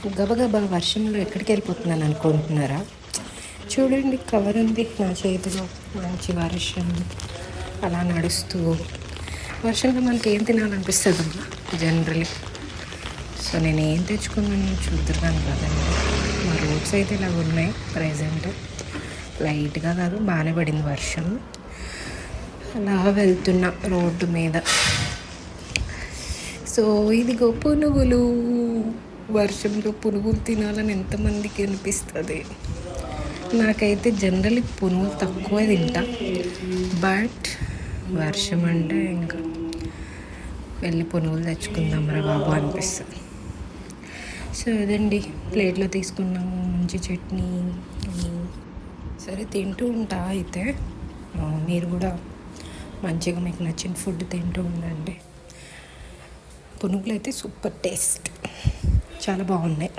గబగబా వర్షంలో ఎక్కడికి వెళ్ళిపోతున్నాను అనుకుంటున్నారా? చూడండి, కవర్ ఉంది నా చేతిలో. మంచి వర్షం అలా నడుస్తూ. వర్షంలో మనకి ఏం తినాలనిపిస్తుంది అమ్మా జనరలీ. సో నేను ఏం తెచ్చుకున్నాను చూద్దాను కదండి. మా రోడ్స్ అయితే ఇలా ఉన్నాయి ప్రజెంట్. లైట్గా కాదు, బాగానే పడింది వర్షం. అలా వెళ్తున్నా రోడ్డు మీద. సో ఇదిగో పునుగులు. వర్షంలో పునుగులు తినాలని ఎంతమందికి అనిపిస్తుంది? నాకైతే జనరల్లీ పునుగులు తక్కువ తింటా, బట్ వర్షం అంటే ఇంకా వెళ్ళి పునుగులు తెచ్చుకుందాం రా బాబు అనిపిస్తుంది. సో అదండి, ప్లేట్లో తీసుకున్నాము మంచి చట్నీ. సరే తింటూ ఉంటా అయితే. మీరు కూడా మంచిగా మీకు నచ్చిన ఫుడ్ తింటూ ఉండండి. పునుగులు అయితే సూపర్ టేస్ట్, చాలా బాగున్నాయి.